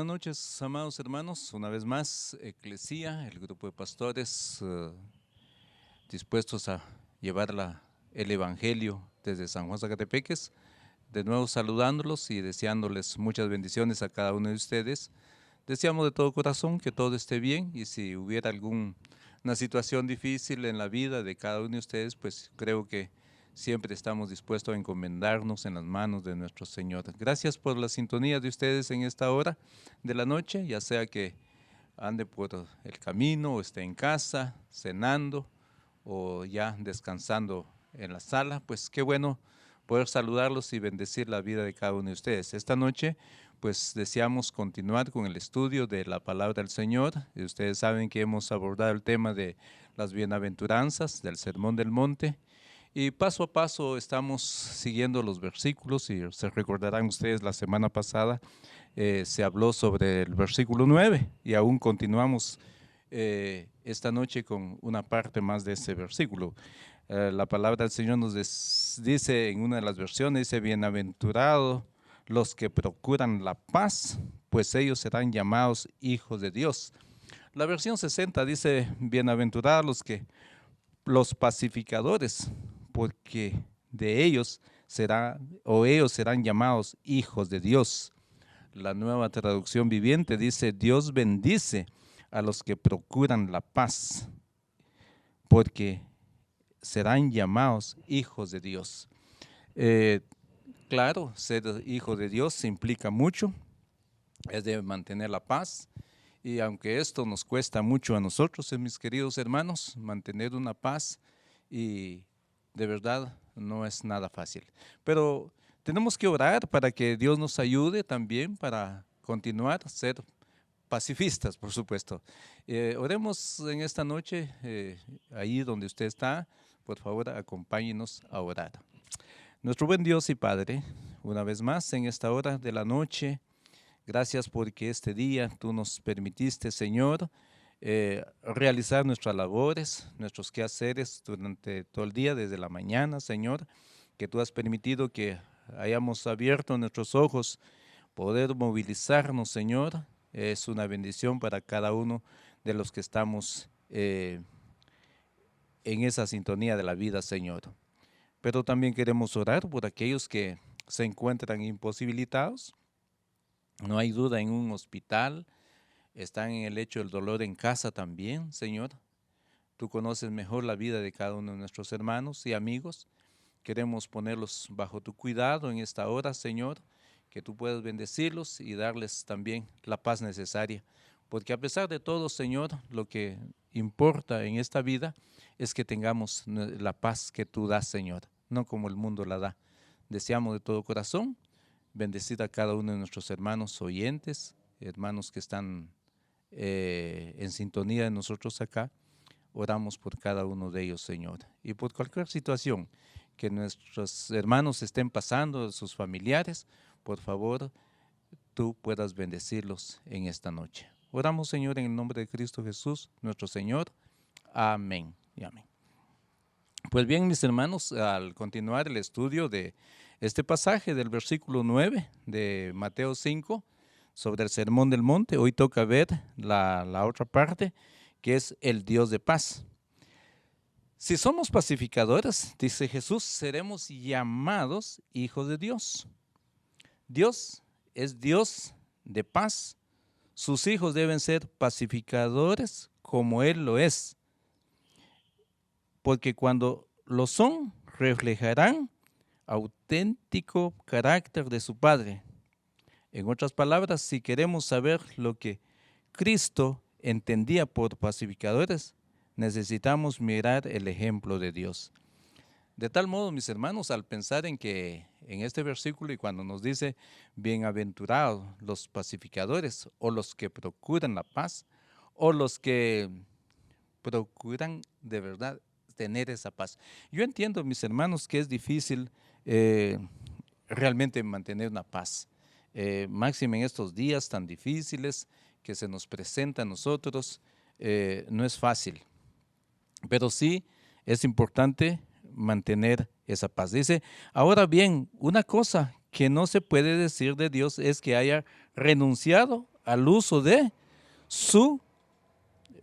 Buenas noches, amados hermanos. Una vez más, Eclesía, el grupo de pastores dispuestos a llevar el Evangelio desde San Juan Zacatepeques. De nuevo saludándolos y deseándoles muchas bendiciones a cada uno de ustedes. Deseamos de todo corazón que todo esté bien y si hubiera alguna situación difícil en la vida de cada uno de ustedes, pues creo que siempre estamos dispuestos a encomendarnos en las manos de nuestro Señor. Gracias por la sintonía de ustedes en esta hora de la noche, ya sea que ande por el camino o esté en casa, cenando o ya descansando en la sala. Pues qué bueno poder saludarlos y bendecir la vida de cada uno de ustedes. Esta noche pues deseamos continuar con el estudio de la palabra del Señor. Y ustedes saben que hemos abordado el tema de las bienaventuranzas, del Sermón del Monte. Y paso a paso estamos siguiendo los versículos y se recordarán ustedes la semana pasada se habló sobre el versículo 9 y aún continuamos esta noche con una parte más de ese versículo. La palabra del Señor nos dice en una de las versiones, dice, bienaventurados los que procuran la paz, pues ellos serán llamados hijos de Dios. La versión 60 dice, bienaventurados los pacificadores, porque de ellos ellos serán llamados hijos de Dios. La Nueva Traducción Viviente dice, Dios bendice a los que procuran la paz, porque serán llamados hijos de Dios. Claro, ser hijo de Dios implica mucho, es de mantener la paz, y aunque esto nos cuesta mucho a nosotros, mis queridos hermanos, mantener una paz, y de verdad no es nada fácil. Pero tenemos que orar para que Dios nos ayude también para continuar a ser pacifistas, por supuesto. Oremos en esta noche, ahí donde usted está, por favor acompáñenos a orar. Nuestro buen Dios y Padre, una vez más en esta hora de la noche, gracias porque este día tú nos permitiste, Señor, realizar nuestras labores, nuestros quehaceres durante todo el día, desde la mañana, Señor, que tú has permitido que hayamos abierto nuestros ojos, poder movilizarnos, Señor, es una bendición para cada uno de los que estamos en esa sintonía de la vida, Señor. Pero también queremos orar por aquellos que se encuentran imposibilitados, no hay duda en un hospital, están en el lecho del dolor en casa también, Señor. Tú conoces mejor la vida de cada uno de nuestros hermanos y amigos. Queremos ponerlos bajo tu cuidado en esta hora, Señor, que tú puedas bendecirlos y darles también la paz necesaria. Porque a pesar de todo, Señor, lo que importa en esta vida es que tengamos la paz que tú das, Señor, no como el mundo la da. Deseamos de todo corazón bendecir a cada uno de nuestros hermanos oyentes, hermanos que están en sintonía de nosotros acá. Oramos por cada uno de ellos, Señor, y por cualquier situación que nuestros hermanos estén pasando, sus familiares, por favor, tú puedas bendecirlos en esta noche. Oramos, Señor, en el nombre de Cristo Jesús, nuestro Señor. Amén y amén. Pues bien, mis hermanos, al continuar el estudio de este pasaje del versículo 9 de Mateo 5, sobre el Sermón del Monte, hoy toca ver la otra parte, que es el Dios de paz. Si somos pacificadores, dice Jesús, seremos llamados hijos de Dios. Dios es Dios de paz. Sus hijos deben ser pacificadores como Él lo es, porque cuando lo son, reflejarán auténtico carácter de su Padre. En otras palabras, si queremos saber lo que Cristo entendía por pacificadores, necesitamos mirar el ejemplo de Dios. De tal modo, mis hermanos, al pensar en que en este versículo y cuando nos dice bienaventurados los pacificadores o los que procuran la paz o los que procuran de verdad tener esa paz. Yo entiendo, mis hermanos, que es difícil realmente mantener una paz. Máxime en estos días tan difíciles que se nos presenta a nosotros, no es fácil, pero sí es importante mantener esa paz. Dice, ahora bien, una cosa que no se puede decir de Dios es que haya renunciado al uso de su,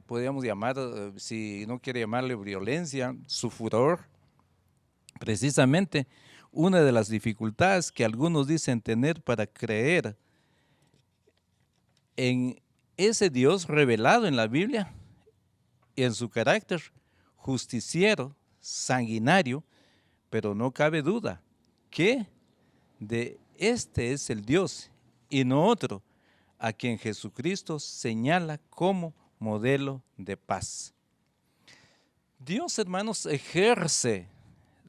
podríamos llamar, si no quiere llamarle violencia, su furor. Precisamente una de las dificultades que algunos dicen tener para creer en ese Dios revelado en la Biblia y en su carácter justiciero, sanguinario, pero no cabe duda que de este es el Dios y no otro, a quien Jesucristo señala como modelo de paz. Dios, hermanos, ejerce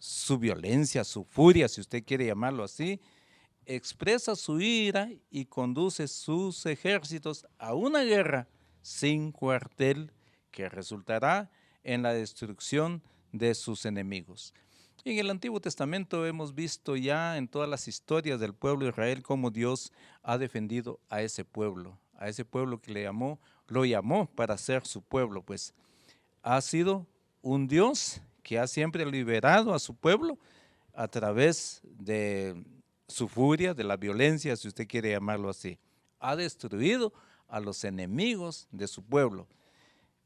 su violencia, su furia, si usted quiere llamarlo así, expresa su ira y conduce sus ejércitos a una guerra sin cuartel que resultará en la destrucción de sus enemigos. En el Antiguo Testamento hemos visto ya en todas las historias del pueblo de Israel cómo Dios ha defendido a ese pueblo que lo llamó para ser su pueblo, pues ha sido un Dios que ha siempre liberado a su pueblo a través de su furia, de la violencia, si usted quiere llamarlo así. Ha destruido a los enemigos de su pueblo.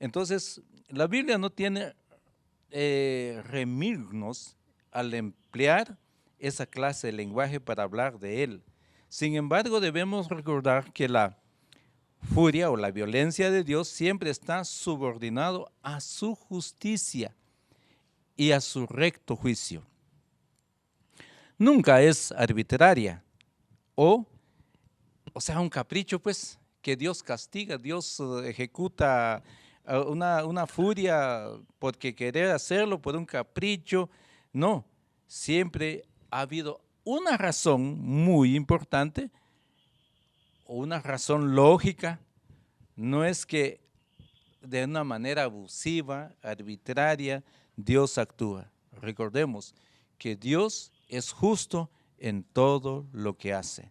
Entonces, la Biblia no tiene remirnos al emplear esa clase de lenguaje para hablar de él. Sin embargo, debemos recordar que la furia o la violencia de Dios siempre está subordinado a su justicia y a su recto juicio. Nunca es arbitraria o sea, un capricho, pues, que Dios castiga, Dios ejecuta una furia porque querer hacerlo por un capricho. No, siempre ha habido una razón muy importante o una razón lógica. No es que de una manera abusiva, arbitraria, Dios actúa. Recordemos que Dios es justo en todo lo que hace.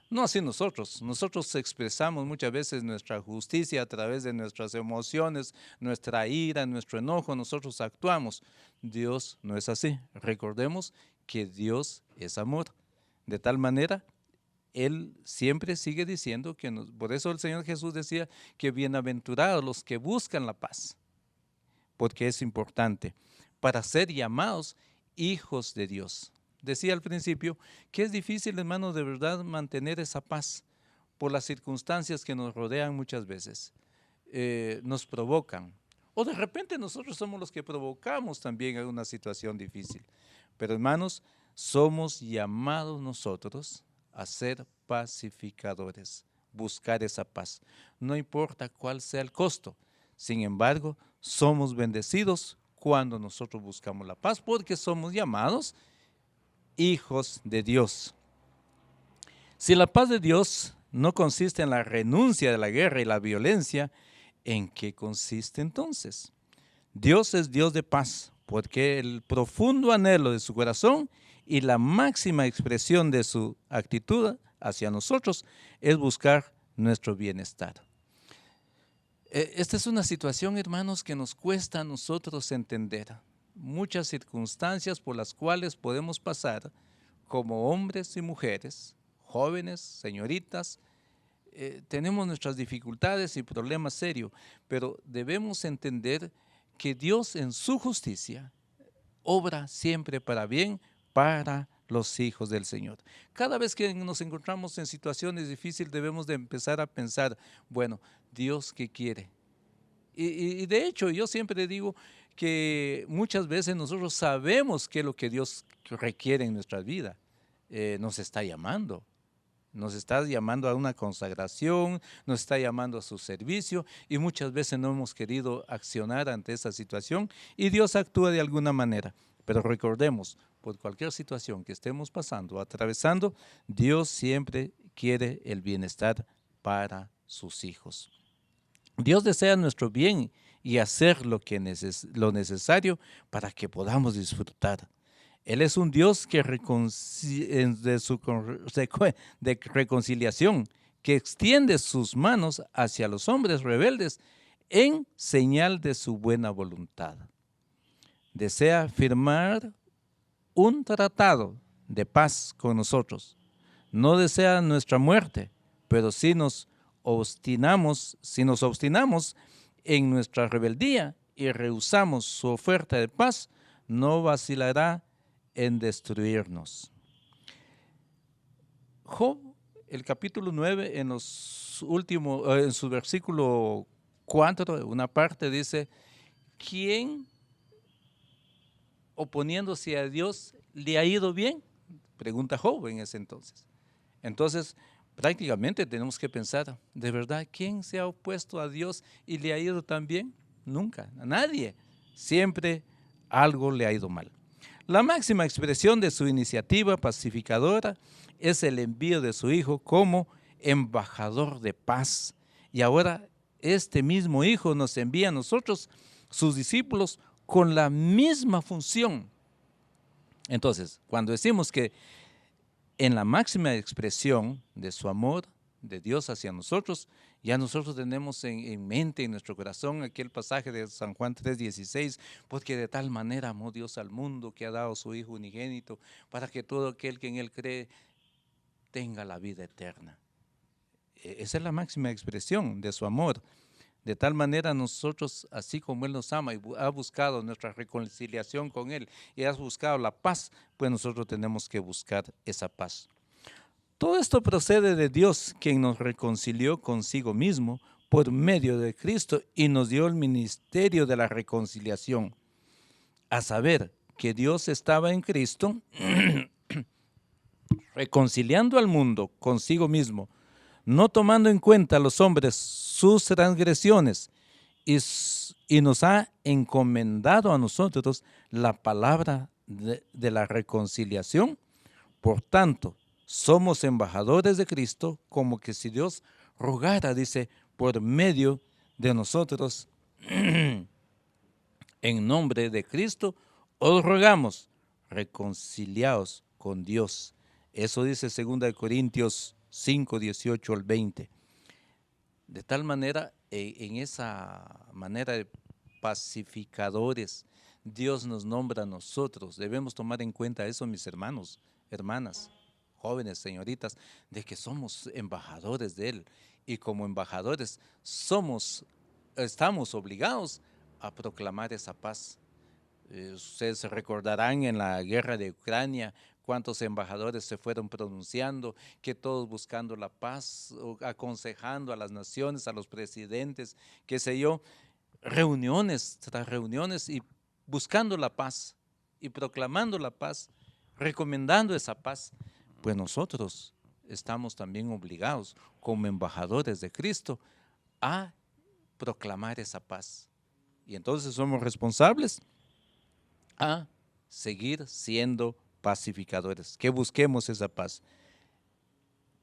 No así nosotros expresamos muchas veces nuestra justicia a través de nuestras emociones, nuestra ira, nuestro enojo, nosotros actuamos. Dios no es así. Recordemos que Dios es amor. De tal manera, Él siempre sigue diciendo que, por eso el Señor Jesús decía que bienaventurados los que buscan la paz, porque es importante para ser llamados hijos de Dios. Decía al principio que es difícil, hermanos, de verdad mantener esa paz por las circunstancias que nos rodean muchas veces. Nos provocan. O de repente nosotros somos los que provocamos también una situación difícil. Pero hermanos, somos llamados nosotros a ser pacificadores, buscar esa paz. No importa cuál sea el costo. Sin embargo, somos bendecidos cuando nosotros buscamos la paz porque somos llamados hijos de Dios. Si la paz de Dios no consiste en la renuncia de la guerra y la violencia, ¿en qué consiste entonces? Dios es Dios de paz, porque el profundo anhelo de su corazón y la máxima expresión de su actitud hacia nosotros es buscar nuestro bienestar. Esta es una situación, hermanos, que nos cuesta a nosotros entender. Muchas circunstancias por las cuales podemos pasar como hombres y mujeres, jóvenes, señoritas, tenemos nuestras dificultades y problemas serios, pero debemos entender que Dios en su justicia obra siempre para bien para los hijos del Señor. Cada vez que nos encontramos en situaciones difíciles debemos de empezar a pensar, bueno, ¿Dios qué quiere? Y de hecho yo siempre digo que muchas veces nosotros sabemos qué es lo que Dios requiere en nuestra vida. Nos está llamando a una consagración, nos está llamando a su servicio y muchas veces no hemos querido accionar ante esa situación y Dios actúa de alguna manera. Pero recordemos, por cualquier situación que estemos pasando o atravesando, Dios siempre quiere el bienestar para sus hijos. Dios desea nuestro bien y hacer lo necesario para que podamos disfrutar. Él es un Dios de reconciliación, que extiende sus manos hacia los hombres rebeldes en señal de su buena voluntad. Desea firmar un tratado de paz con nosotros. No desea nuestra muerte, pero sí nos si nos obstinamos en nuestra rebeldía y rehusamos su oferta de paz, no vacilará en destruirnos. Job, el capítulo 9, en su versículo 4, una parte dice, ¿quién oponiéndose a Dios le ha ido bien? Pregunta Job en ese entonces. Entonces, prácticamente tenemos que pensar, ¿de verdad quién se ha opuesto a Dios y le ha ido tan bien? Nunca, a nadie. Siempre algo le ha ido mal. La máxima expresión de su iniciativa pacificadora es el envío de su hijo como embajador de paz. Y ahora este mismo hijo nos envía a nosotros, sus discípulos, con la misma función. Entonces, cuando decimos que en la máxima expresión de su amor de Dios hacia nosotros, ya nosotros tenemos en mente, en nuestro corazón, aquel pasaje de San Juan 3:16, porque de tal manera amó Dios al mundo que ha dado su Hijo unigénito, para que todo aquel que en Él cree tenga la vida eterna. Esa es la máxima expresión de su amor. De tal manera nosotros, así como Él nos ama y ha buscado nuestra reconciliación con Él y ha buscado la paz, pues nosotros tenemos que buscar esa paz. Todo esto procede de Dios, quien nos reconcilió consigo mismo por medio de Cristo y nos dio el ministerio de la reconciliación. A saber, que Dios estaba en Cristo reconciliando al mundo consigo mismo, no tomando en cuenta a los hombres sus transgresiones, y nos ha encomendado a nosotros la palabra de la reconciliación. Por tanto, somos embajadores de Cristo, como que si Dios rogara, dice, por medio de nosotros, en nombre de Cristo, os rogamos, reconciliaos con Dios. Eso dice 2 Corintios 5, 18 al 20. De tal manera, en esa manera de pacificadores, Dios nos nombra a nosotros. Debemos tomar en cuenta eso, mis hermanos, hermanas, jóvenes, señoritas, de que somos embajadores de Él. Y como embajadores estamos obligados a proclamar esa paz. Ustedes recordarán en la guerra de Ucrania cuántos embajadores se fueron pronunciando, que todos buscando la paz, aconsejando a las naciones, a los presidentes, qué sé yo, reuniones tras reuniones y buscando la paz y proclamando la paz, recomendando esa paz. Pues nosotros estamos también obligados como embajadores de Cristo a proclamar esa paz. Y entonces somos responsables a seguir siendo pacificadores, que busquemos esa paz.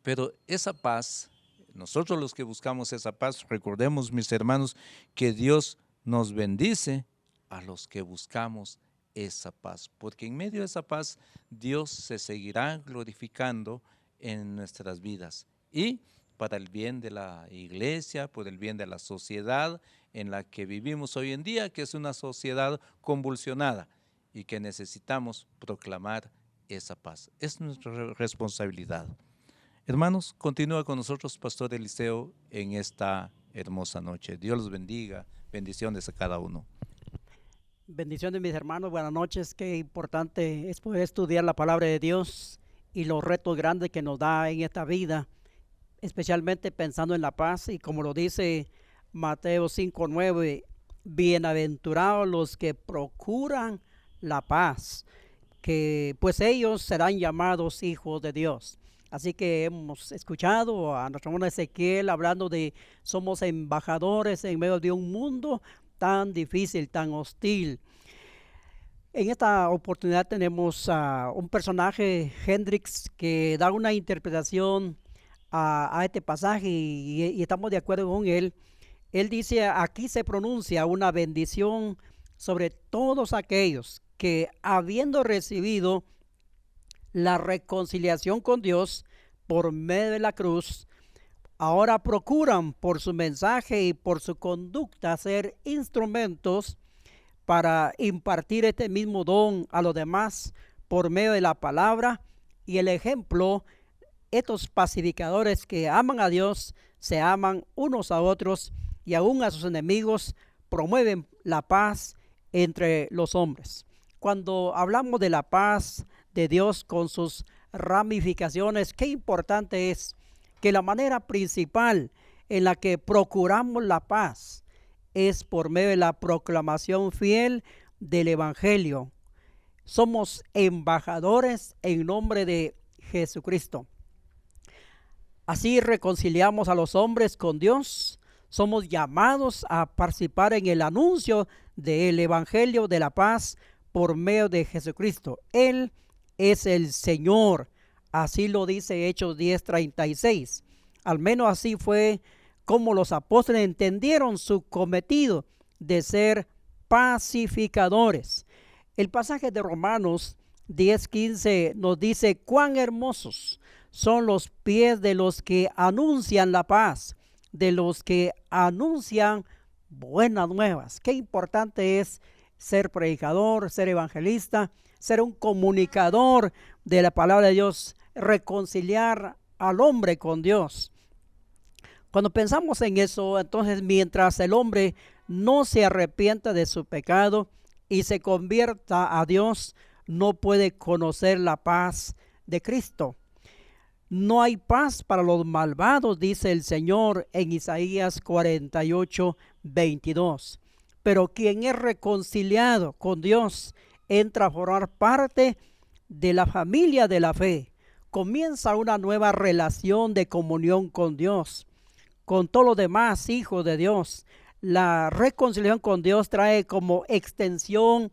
Pero esa paz, nosotros los que buscamos esa paz, recordemos, mis hermanos, que Dios nos bendice a los que buscamos esa paz, porque en medio de esa paz Dios se seguirá glorificando en nuestras vidas y para el bien de la iglesia, por el bien de la sociedad en la que vivimos hoy en día, que es una sociedad convulsionada y que necesitamos proclamar esa paz. Es nuestra responsabilidad. Hermanos, continúa con nosotros Pastor Eliseo en esta hermosa noche. Dios los bendiga. Bendiciones a cada uno. Bendiciones, mis hermanos, buenas noches. Qué importante es poder estudiar la palabra de Dios y los retos grandes que nos da en esta vida, especialmente pensando en la paz. Y como lo dice Mateo 5:9, bienaventurados los que procuran la paz, que pues ellos serán llamados hijos de Dios. Así que hemos escuchado a nuestro hermano Ezequiel hablando de somos embajadores en medio de un mundo tan difícil, tan hostil. En esta oportunidad tenemos a un personaje, Hendrix, que da una interpretación a este pasaje y estamos de acuerdo con él. Él dice, aquí se pronuncia una bendición sobre todos aquellos que habiendo recibido la reconciliación con Dios por medio de la cruz, ahora procuran por su mensaje y por su conducta ser instrumentos para impartir este mismo don a los demás por medio de la palabra y el ejemplo estos pacificadores que aman a Dios, se aman unos a otros y aún a sus enemigos, promueven la paz entre los hombres. Cuando hablamos de la paz de Dios con sus ramificaciones, qué importante es que la manera principal en la que procuramos la paz es por medio de la proclamación fiel del Evangelio. Somos embajadores en nombre de Jesucristo. Así reconciliamos a los hombres con Dios. Somos llamados a participar en el anuncio del Evangelio de la paz por medio de Jesucristo. Él es el Señor. Así lo dice Hechos 10:36. Al menos así fue como los apóstoles entendieron su cometido de ser pacificadores. El pasaje de Romanos 10:15 nos dice: cuán hermosos son los pies de los que anuncian la paz, de los que anuncian buenas nuevas. Qué importante es ser predicador, ser evangelista, ser un comunicador de la palabra de Dios, reconciliar al hombre con Dios. Cuando pensamos en eso, entonces mientras el hombre no se arrepienta de su pecado y se convierta a Dios, no puede conocer la paz de Cristo. No hay paz para los malvados, dice el Señor en Isaías 48:22. Pero quien es reconciliado con Dios entra a formar parte de la familia de la fe. Comienza una nueva relación de comunión con Dios, con todos los demás hijos de Dios. La reconciliación con Dios trae como extensión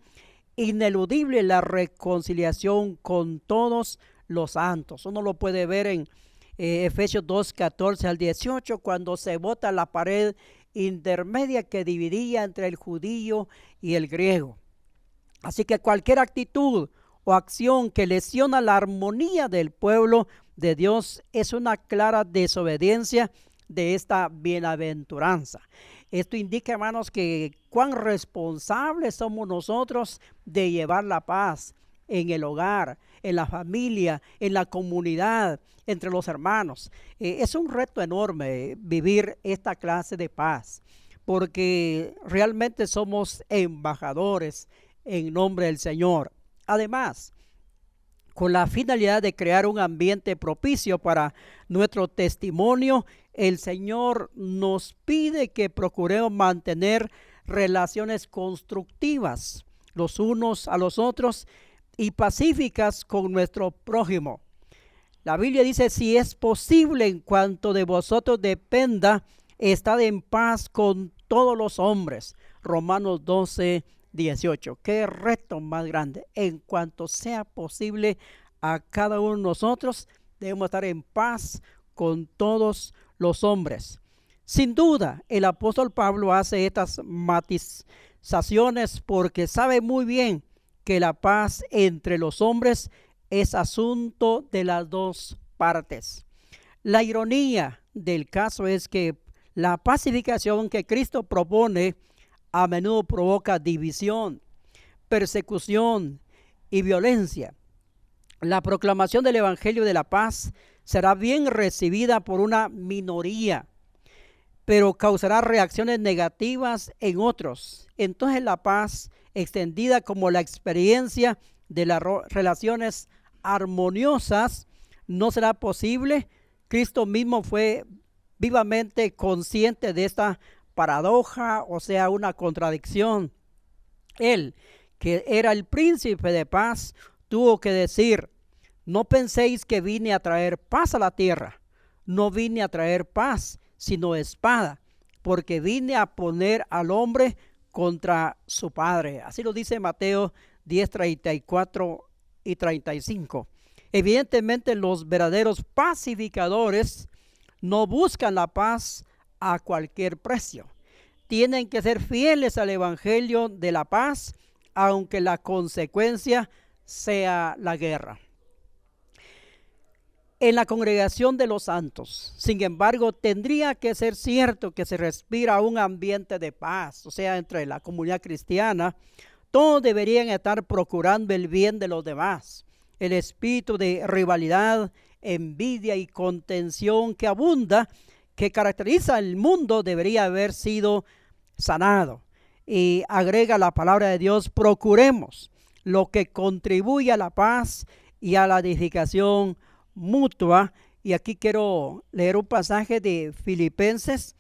ineludible la reconciliación con todos los santos. Uno lo puede ver en Efesios 2:14-18, cuando se bota la pared intermedia que dividía entre el judío y el griego. Así que cualquier actitud o acción que lesiona la armonía del pueblo de Dios es una clara desobediencia de esta bienaventuranza. Esto indica, hermanos, que cuán responsables somos nosotros de llevar la paz en el hogar, en la familia, en la comunidad, entre los hermanos. Es un reto enorme vivir esta clase de paz, porque realmente somos embajadores en nombre del Señor. Además, con la finalidad de crear un ambiente propicio para nuestro testimonio, el Señor nos pide que procuremos mantener relaciones constructivas los unos a los otros y pacíficas con nuestro prójimo. La Biblia dice: si es posible, en cuanto de vosotros dependa, estad en paz con todos los hombres. Romanos 12:18. Qué reto más grande. En cuanto sea posible a cada uno de nosotros, debemos estar en paz con todos los hombres. Sin duda, el apóstol Pablo hace estas matizaciones porque sabe muy bien que la paz entre los hombres es asunto de las dos partes. La ironía del caso es que la pacificación que Cristo propone a menudo provoca división, persecución y violencia. La proclamación del Evangelio de la paz será bien recibida por una minoría, pero causará reacciones negativas en otros. Entonces la paz extendida como la experiencia de las relaciones armoniosas no será posible. Cristo mismo fue vivamente consciente de esta paradoja, o sea, una contradicción. Él, que era el príncipe de paz, tuvo que decir: no penséis que vine a traer paz a la tierra. No vine a traer paz, sino espada, porque vine a poner al hombre contra su padre. Así lo dice Mateo 10:34 y 35. Evidentemente, los verdaderos pacificadores no buscan la paz a cualquier precio. Tienen que ser fieles al Evangelio de la paz, aunque la consecuencia sea la guerra. En la congregación de los santos, sin embargo, tendría que ser cierto que se respira un ambiente de paz, o sea, entre la comunidad cristiana. Todos deberían estar procurando el bien de los demás. El espíritu de rivalidad envidia y contención que abunda, que caracteriza el mundo, debería haber sido sanado. Y agrega la palabra de Dios: procuremos lo que contribuye a la paz y a la edificación mutua. Y aquí quiero leer un pasaje de Filipenses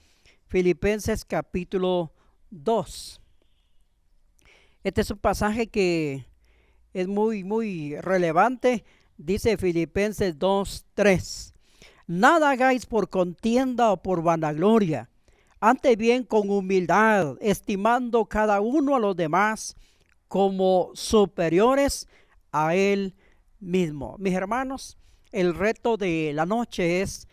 capítulo 2. Este es un pasaje que es muy relevante. Dice Filipenses 2:3: nada hagáis por contienda o por vanagloria, antes bien con humildad, estimando cada uno a los demás como superiores a él mismo. Mis hermanos, el reto de la noche es: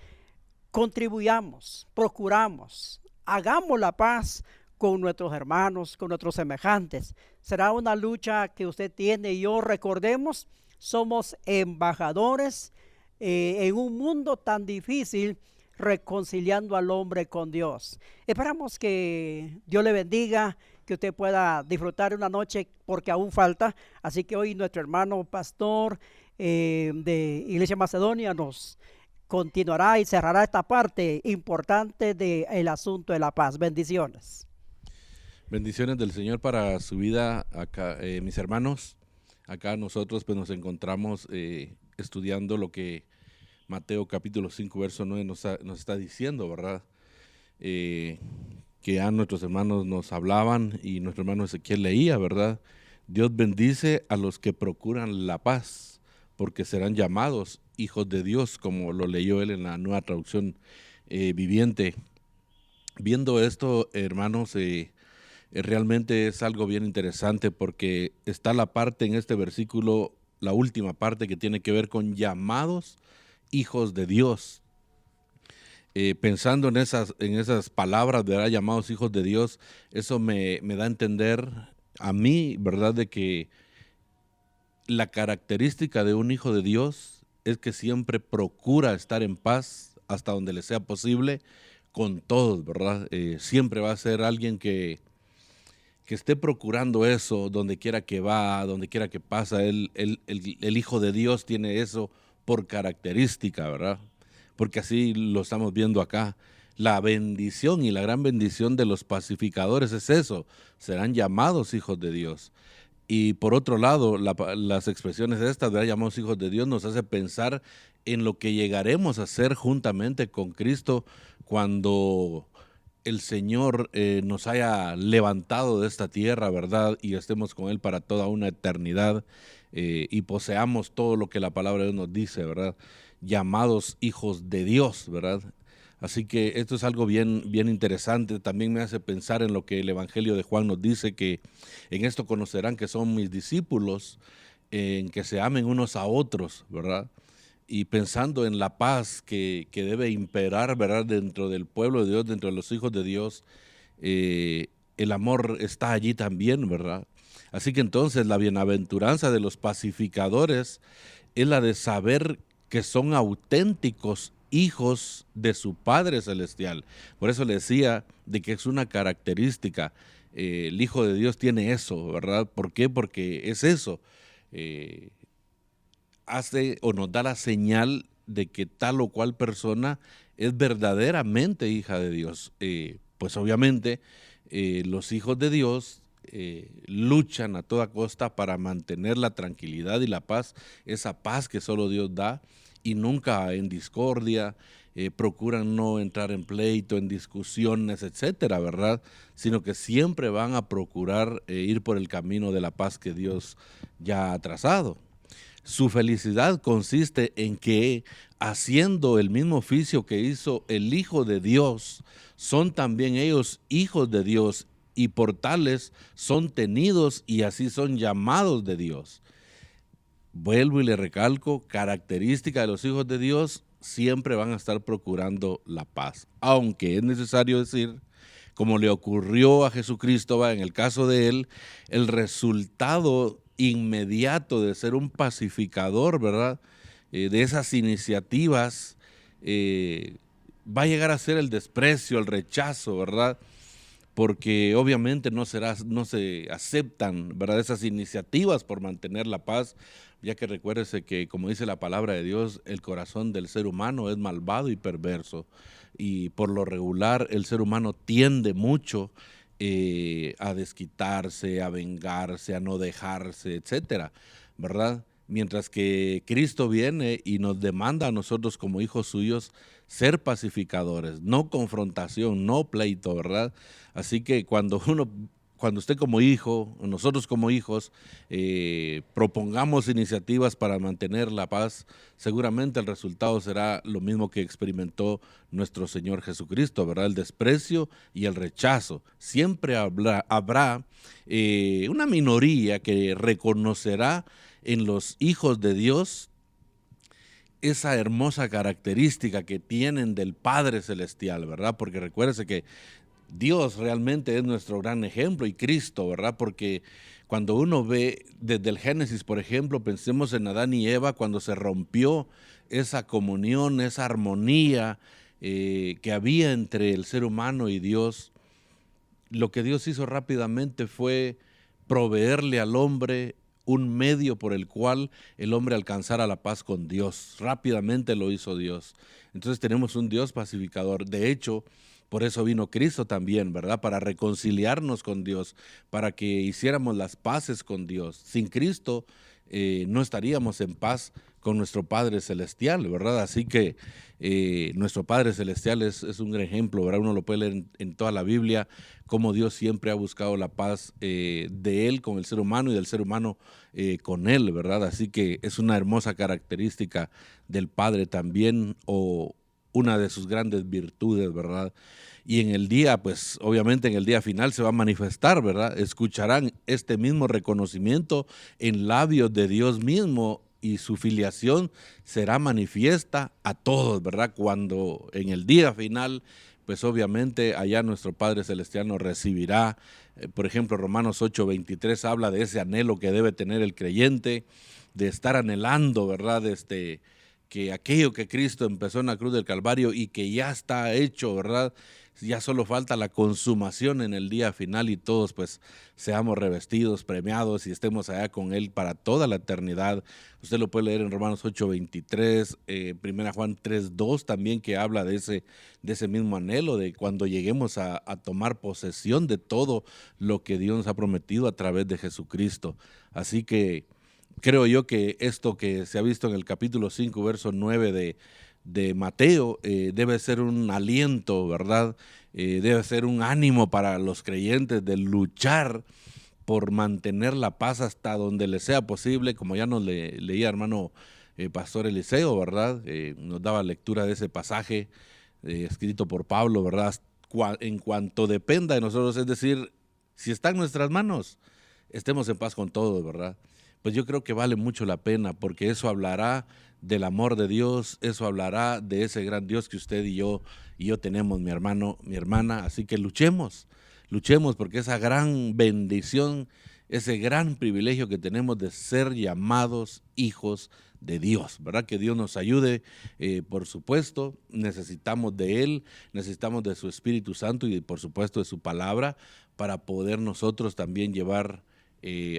contribuyamos, procuramos, hagamos la paz con nuestros hermanos, con nuestros semejantes. Será una lucha que usted tiene y yo. Recordemos, somos embajadores en un mundo tan difícil, reconciliando al hombre con Dios. Esperamos que Dios le bendiga, que usted pueda disfrutar una noche, porque aún falta. Así que hoy nuestro hermano pastor de Iglesia Macedonia nos continuará y cerrará esta parte importante del asunto de la paz. Bendiciones. Bendiciones del Señor para su vida, acá, mis hermanos. Acá nosotros pues nos encontramos estudiando lo que Mateo capítulo 5 verso 9 nos está diciendo, ¿verdad? Que ya nuestros hermanos nos hablaban y nuestro hermano Ezequiel leía, ¿verdad? Dios bendice a los que procuran la paz, porque serán llamados hijos de Dios, como lo leyó él en la Nueva Traducción Viviente. Viendo esto, hermanos, realmente es algo bien interesante, porque está la parte en este versículo, la última parte, que tiene que ver con llamados hijos de Dios. Pensando en esas palabras, ¿verdad? Llamados hijos de Dios, eso me da a entender a mí, ¿verdad?, de que la característica de un hijo de Dios es que siempre procura estar en paz hasta donde le sea posible con todos, ¿verdad? Siempre va a ser alguien que esté procurando eso donde quiera que va, donde quiera que pasa. El hijo de Dios tiene eso por característica, ¿verdad? Porque así lo estamos viendo acá. La bendición y la gran bendición de los pacificadores es eso: serán llamados hijos de Dios. Y por otro lado, las expresiones estas, ¿verdad?, llamados hijos de Dios, nos hace pensar en lo que llegaremos a ser juntamente con Cristo cuando el Señor nos haya levantado de esta tierra, ¿verdad?, y estemos con Él para toda una eternidad, y poseamos todo lo que la palabra de Dios nos dice, ¿verdad? Llamados hijos de Dios, ¿verdad? Así que esto es algo bien interesante. También me hace pensar en lo que el Evangelio de Juan nos dice, que en esto conocerán que son mis discípulos, en que se amen unos a otros, ¿verdad? Y pensando en la paz que debe imperar, ¿verdad?, dentro del pueblo de Dios, dentro de los hijos de Dios, el amor está allí también, ¿verdad? Así que entonces la bienaventuranza de los pacificadores es la de saber que son auténticos hijos de su Padre Celestial. Por eso le decía de que es una característica. El Hijo de Dios tiene eso, ¿verdad? ¿Por qué? Porque es eso. Hace o nos da la señal de que tal o cual persona es verdaderamente hija de Dios. Pues obviamente los hijos de Dios luchan a toda costa para mantener la tranquilidad y la paz, esa paz que solo Dios da, y nunca en discordia. Procuran no entrar en pleito, en discusiones, etcétera, ¿verdad? Sino que siempre van a procurar ir por el camino de la paz que Dios ya ha trazado. Su felicidad consiste en que, haciendo el mismo oficio que hizo el Hijo de Dios, son también ellos hijos de Dios, y por tales son tenidos y así son llamados de Dios. Vuelvo y le recalco, característica de los hijos de Dios: siempre van a estar procurando la paz. Aunque es necesario decir, como le ocurrió a Jesucristo, en el caso de él, el resultado inmediato de ser un pacificador, ¿verdad?, de esas iniciativas, va a llegar a ser el desprecio, el rechazo, ¿verdad? porque obviamente no se aceptan, ¿verdad?, esas iniciativas por mantener la paz, ya que recuérdese que, como dice la palabra de Dios, el corazón del ser humano es malvado y perverso, y por lo regular el ser humano tiende mucho a desquitarse, a vengarse, a no dejarse, etcétera, ¿verdad? Mientras que Cristo viene y nos demanda a nosotros como hijos suyos ser pacificadores, no confrontación, no pleito, ¿verdad? Así que cuando usted como hijo, nosotros como hijos, propongamos iniciativas para mantener la paz, seguramente el resultado será lo mismo que experimentó nuestro Señor Jesucristo, ¿verdad? El desprecio y el rechazo. Siempre habrá una minoría que reconocerá en los hijos de Dios esa hermosa característica que tienen del Padre Celestial, ¿verdad? Porque recuérdese que Dios realmente es nuestro gran ejemplo y Cristo, ¿verdad? Porque cuando uno ve desde el Génesis, por ejemplo, pensemos en Adán y Eva, cuando se rompió esa comunión, esa armonía que había entre el ser humano y Dios, lo que Dios hizo rápidamente fue proveerle al hombre un medio por el cual el hombre alcanzara la paz con Dios. Rápidamente lo hizo Dios. Entonces tenemos un Dios pacificador. De hecho, por eso vino Cristo también, ¿verdad? Para reconciliarnos con Dios, para que hiciéramos las paces con Dios. Sin Cristo no estaríamos en paz con nuestro Padre Celestial, ¿verdad? Así que nuestro Padre Celestial es un gran ejemplo, ¿verdad? Uno lo puede leer en toda la Biblia, cómo Dios siempre ha buscado la paz de Él con el ser humano y del ser humano con Él, ¿verdad? Así que es una hermosa característica del Padre también, o una de sus grandes virtudes, ¿verdad? Y en el día, pues obviamente en el día final se va a manifestar, ¿verdad? Escucharán este mismo reconocimiento en labios de Dios mismo y su filiación será manifiesta a todos, ¿verdad? Cuando en el día final, pues obviamente allá nuestro Padre Celestial nos recibirá. Por ejemplo, Romanos 8:23 habla de ese anhelo que debe tener el creyente, de estar anhelando, ¿verdad? Que aquello que Cristo empezó en la cruz del Calvario y que ya está hecho, ¿verdad? Ya solo falta la consumación en el día final y todos pues seamos revestidos, premiados y estemos allá con Él para toda la eternidad. Usted lo puede leer en Romanos 8:23, 1 Juan 3:2 también, que habla de ese mismo anhelo, de cuando lleguemos a tomar posesión de todo lo que Dios nos ha prometido a través de Jesucristo. Así que creo yo que esto que se ha visto en el capítulo 5, verso 9 de Mateo, debe ser un aliento, ¿verdad? Debe ser un ánimo para los creyentes de luchar por mantener la paz hasta donde les sea posible, como ya nos leía hermano Pastor Eliseo, ¿verdad? Nos daba lectura de ese pasaje escrito por Pablo, ¿verdad? En cuanto dependa de nosotros, es decir, si está en nuestras manos, estemos en paz con todos, ¿verdad? Pues yo creo que vale mucho la pena, porque eso hablará del amor de Dios, eso hablará de ese gran Dios que usted y yo tenemos, mi hermano, mi hermana. Así que luchemos porque esa gran bendición, ese gran privilegio que tenemos de ser llamados hijos de Dios, ¿verdad? Que Dios nos ayude, por supuesto, necesitamos de Él, necesitamos de su Espíritu Santo y por supuesto de su palabra para poder nosotros también llevar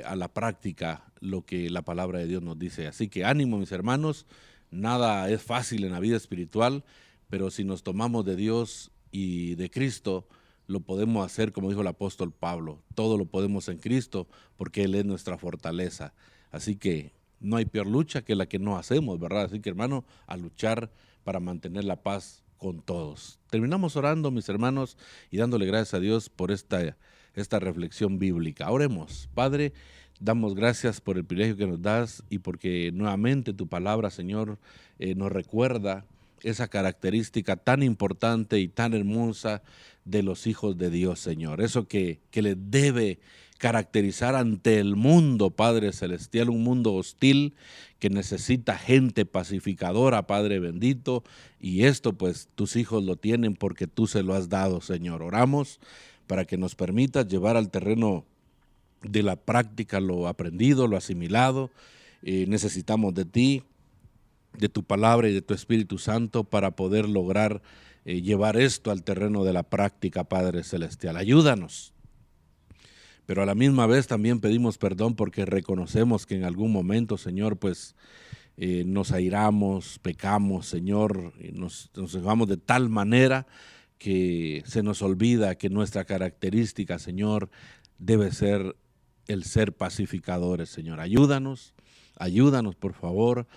a la práctica lo que la palabra de Dios nos dice. Así que ánimo, mis hermanos, nada es fácil en la vida espiritual, pero si nos tomamos de Dios y de Cristo, lo podemos hacer, como dijo el apóstol Pablo, todo lo podemos en Cristo porque Él es nuestra fortaleza. Así que no hay peor lucha que la que no hacemos, ¿verdad? Así que, hermano, a luchar para mantener la paz con todos. Terminamos orando, mis hermanos, y dándole gracias a Dios por esta reflexión bíblica. Oremos. Padre, damos gracias por el privilegio que nos das y porque nuevamente tu palabra, Señor, nos recuerda esa característica tan importante y tan hermosa de los hijos de Dios, Señor. Eso que les debe caracterizar ante el mundo, Padre Celestial, un mundo hostil que necesita gente pacificadora, Padre bendito, y esto pues tus hijos lo tienen porque tú se lo has dado, Señor. Oramos para que nos permitas llevar al terreno de la práctica lo aprendido, lo asimilado. Necesitamos de ti, de tu palabra y de tu Espíritu Santo para poder lograr llevar esto al terreno de la práctica, Padre Celestial. Ayúdanos. Pero a la misma vez también pedimos perdón porque reconocemos que en algún momento, Señor, pues nos airamos, pecamos, Señor, y nos enojamos de tal manera que se nos olvida que nuestra característica, Señor, debe ser el ser pacificadores, Señor. Ayúdanos, por favor,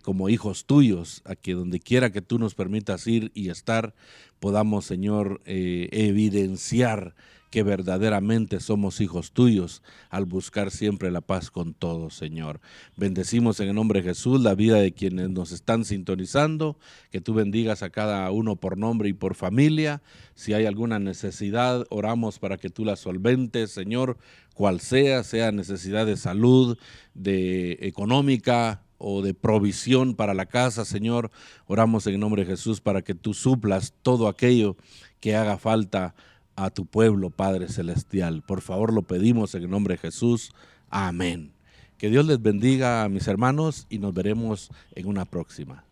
como hijos tuyos, a que donde quiera que tú nos permitas ir y estar, podamos, Señor, evidenciar que verdaderamente somos hijos tuyos al buscar siempre la paz con todos, Señor. Bendecimos en el nombre de Jesús la vida de quienes nos están sintonizando, que tú bendigas a cada uno por nombre y por familia. Si hay alguna necesidad, oramos para que tú la solventes, Señor, cual sea necesidad de salud, de económica o de provisión para la casa, Señor. Oramos en el nombre de Jesús para que tú suplas todo aquello que haga falta a tu pueblo, Padre Celestial. Por favor, lo pedimos en el nombre de Jesús. Amén. Que Dios les bendiga a mis hermanos y nos veremos en una próxima.